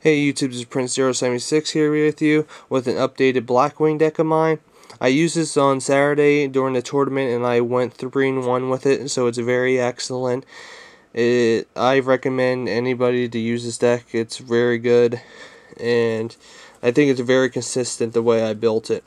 Hey YouTube, this is Prince076 here with you with an updated Blackwing deck of mine. I used this on Saturday during the tournament and I went 3-1 with it, so it's very excellent. I recommend anybody to use this deck. It's very good and I think it's very consistent the way I built it.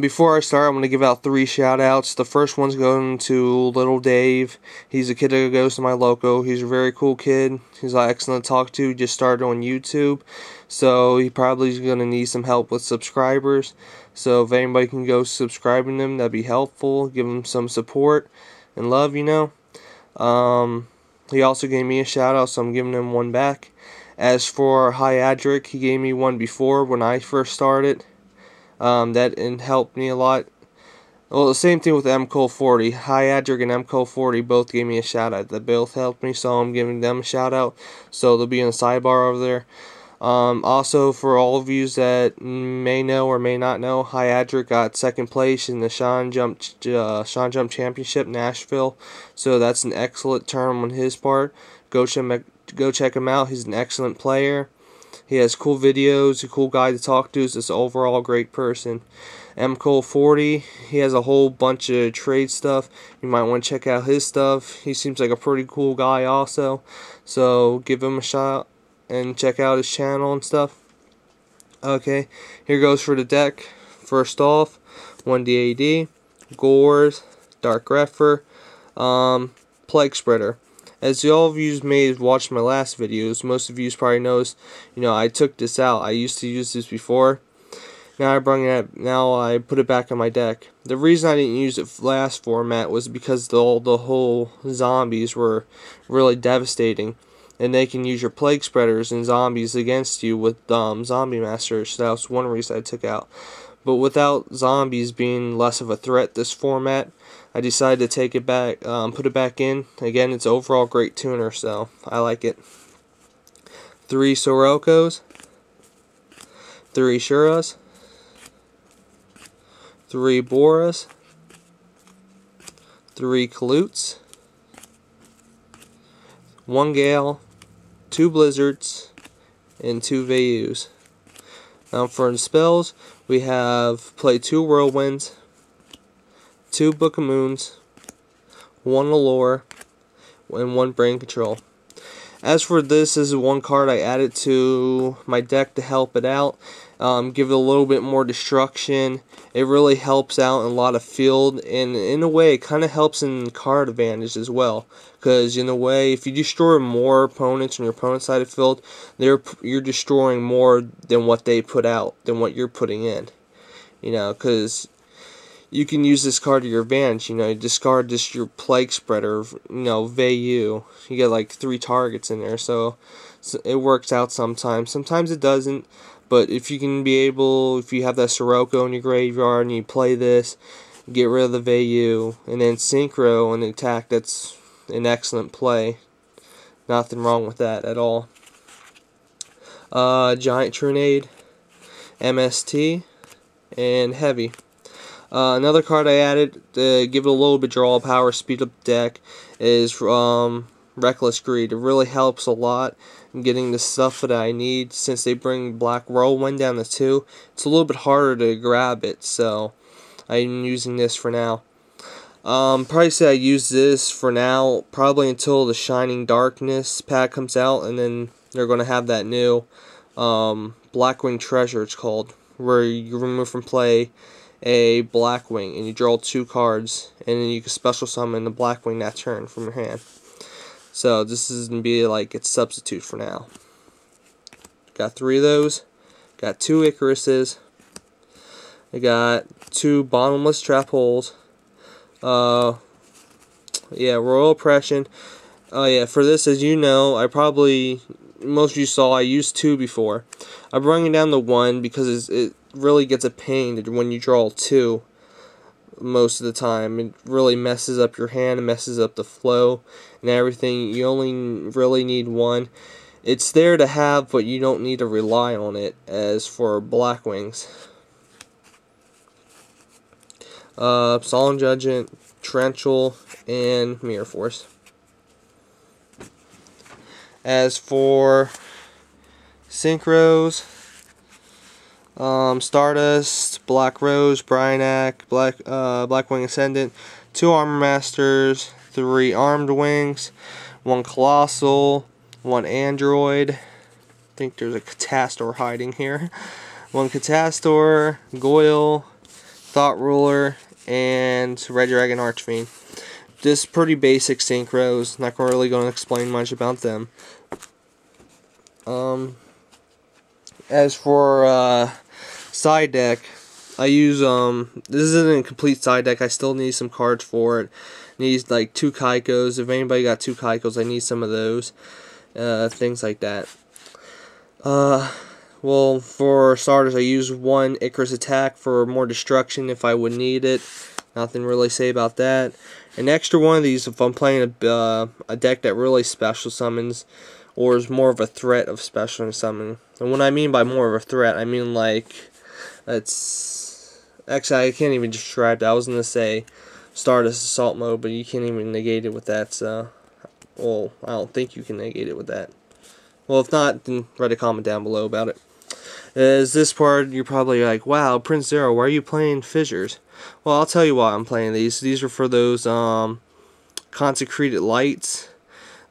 Before I start, I'm going to give out 3 shout-outs. The first one's going to Little Dave. He's a kid that goes to my local. He's a very cool kid. He's excellent to talk to. He just started on YouTube, so he probably is going to need some help with subscribers. So if anybody can go subscribing him, that'd be helpful. Give him some support and love, you know. He also gave me a shout-out, so I'm giving him one back. As for Hyadric, he gave me one before when I first started. That helped me a lot. Well, the same thing with MCole40. Hyadric and MCole40 both gave me a shout out. They both helped me, so I'm giving them a shout out. So they'll be in the sidebar over there. Also, for all of you that may know or may not know, Hyadric got second place in the Sean Jump Championship Nashville. So that's an excellent term on his part. Go check him out. He's an excellent player. He has cool videos, a cool guy to talk to, is just an overall great person. MCole40, he has a whole bunch of trade stuff. You might want to check out his stuff. He seems like a pretty cool guy also. So give him a shot and check out his channel and stuff. Okay, here goes for the deck. First off, 1 DAD, Gores, Dark Grepher, Plague Spreader. As all of you may have watched my last videos, most of you probably knows, I took this out. I used to use this before. Now I put it back on my deck. The reason I didn't use it last format was because the whole zombies were really devastating, and they can use your plague spreaders and zombies against you with zombie masters. So that was one reason I took out. But without zombies being less of a threat this format, I decided to take it back, put it back in. Again, it's overall great tuner, so I like it. 3 Sorokos, 3 Shuras, 3 Boras, 3 Kalutes, 1 Gale, 2 Blizzards, and 2 Vayus. Now for the spells, we have play 2 Whirlwinds, 2 Book of Moons, 1 Allure, and 1 Brain Control. As for this is one card I added to my deck to help it out, give it a little bit more destruction. It really helps out in a lot of field, and in a way it kind of helps in card advantage as well. Because in a way, if you destroy more opponents on your opponent's side of the field, you're destroying more than what they put out, than what you're putting in. Because you can use this card to your advantage. You discard just your Plague Spreader, Vayu. You get like 3 targets in there, so it works out sometimes. Sometimes it doesn't, but if you have that Sirocco in your graveyard and you play this, get rid of the Vayu, and then Synchro and attack, that's an excellent play. Nothing wrong with that at all. Giant Trunade, MST, and Heavy. Another card I added to give it a little bit draw power, speed up the deck, is Reckless Greed. It really helps a lot in getting the stuff that I need. Since they bring Black Whirlwind down to 2, it's a little bit harder to grab it, so I'm using this for now. Probably say I use this for now, probably until the Shining Darkness pack comes out, and then they're going to have that new Blackwing Treasure, it's called, where you remove from play a Blackwing and you draw 2 cards, and then you can special summon the Blackwing that turn from your hand. So this is going to be like its substitute for now. Got 3 of those. Got 2 Icaruses. I got 2 Bottomless Trap Holes. Yeah, Royal Oppression. Oh yeah, for this, as you know, most of you saw I used 2 before. I'm bringing down to 1 because it really gets a pain when you draw 2 most of the time. It really messes up your hand, it messes up the flow and everything. You only really need 1. It's there to have, but you don't need to rely on it. As for Blackwings, Solemn Judgment, Torrential, and Mirror Force. As for Synchros, Stardust, Black Rose, Bryanak, Blackwing Ascendant, 2 Armor Masters, 3 Armed Wings, 1 Colossal, 1 Android. I think there's a Catastor hiding here. 1 Catastor, Goyle, Thought Ruler, and Red Dragon Archfiend. Just pretty basic synchros. Not really going to explain much about them. As for side deck, I use this isn't a complete side deck. I still need some cards for it. Needs like 2 Kaikos. If anybody got 2 Kaikos, I need some of those. Things like that. Well, for starters, I use 1 Icarus Attack for more destruction if I would need it. Nothing really to say about that. An extra one of these if I'm playing a deck that really special summons, or is more of a threat of special summon. And what I mean by more of a threat, I mean like, it's actually I can't even describe that. I was gonna say Stardust Assault Mode, but you can't even negate it with that. So, well, I don't think you can negate it with that. Well, if not, then write a comment down below about it. As this part, you're probably like, wow, Prince Zero, why are you playing Fissures? Well, I'll tell you why I'm playing these. These are for those consecrated lights.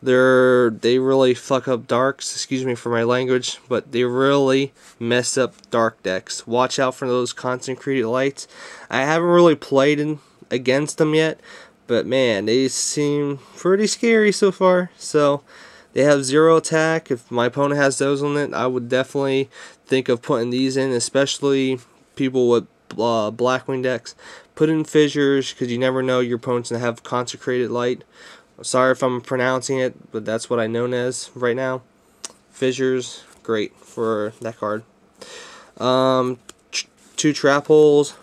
They really fuck up darks, excuse me for my language, but they really mess up dark decks. Watch out for those consecrated lights. I haven't really played against them yet, but man, they seem pretty scary so far. So, they have 0 attack. If my opponent has those on it, I would definitely think of putting these in, especially people with Blackwing decks. Put in Fissures, because you never know your opponent's going to have Consecrated Light. Sorry if I'm pronouncing it, but that's what I know as right now. Fissures, great for that card. 2 Trap Holes,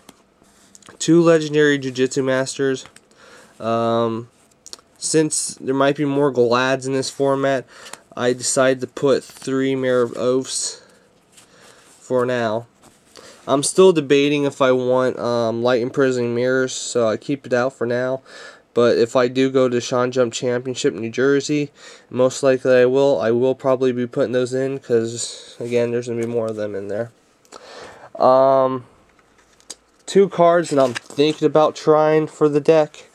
2 Legendary Jiu-Jitsu Masters. Since there might be more Glads in this format, I decided to put 3 Mirror of Oaths for now. I'm still debating if I want Light Imprisoning Mirrors, so I keep it out for now. But if I do go to Sean Jump Championship New Jersey, most likely I will probably be putting those in, because again, there's going to be more of them in there. 2 cards that I'm thinking about trying for the deck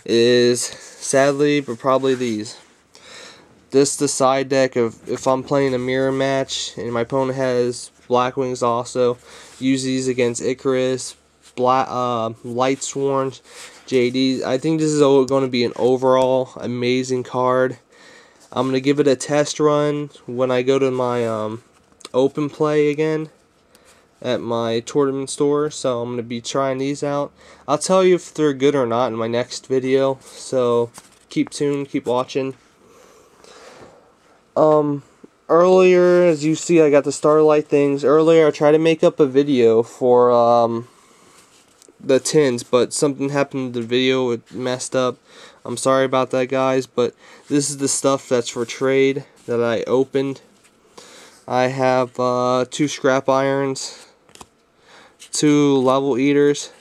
is, sadly, but probably these. This the side deck of if I'm playing a mirror match and my opponent has Blackwings also. Use these against Icarus, Lightsworn, JDs. I think this is going to be an overall amazing card. I'm going to give it a test run when I go to my open play again at my tournament store, so I'm going to be trying these out. I'll tell you if they're good or not in my next video, so keep tuned, keep watching. Earlier, as you see, I got the Starlight things. Earlier, I tried to make up a video for the tins, but something happened to the video, it messed up. I'm sorry about that, guys, but this is the stuff that's for trade that I opened. I have 2 Scrap Irons, 2 Level Eaters.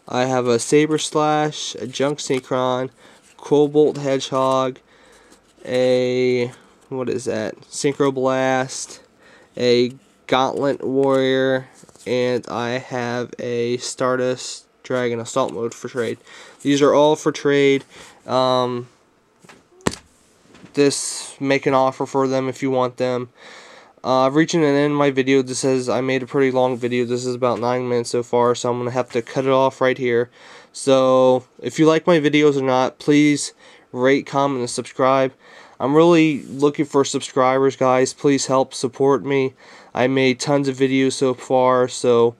I have a Saber Slash, a Junk Synchron, Cobalt Hedgehog, a, what is that, Synchro Blast, a Gauntlet Warrior, and I have a Stardust Dragon Assault Mode for trade. These are all for trade. This, make an offer for them if you want them. I've reached an end of my video. This says I made a pretty long video. This is about 9 minutes so far, so I'm going to have to cut it off right here. So, if you like my videos or not, please rate, comment, and subscribe. I'm really looking for subscribers, guys. Please help support me. I made tons of videos so far, so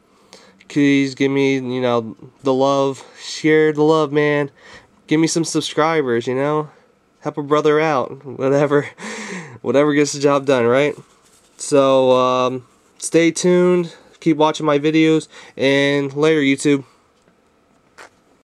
please give me, you know, the love. Share the love, man. Give me some subscribers, you know. Help a brother out. Whatever gets the job done, right? So, stay tuned. Keep watching my videos. And later, YouTube.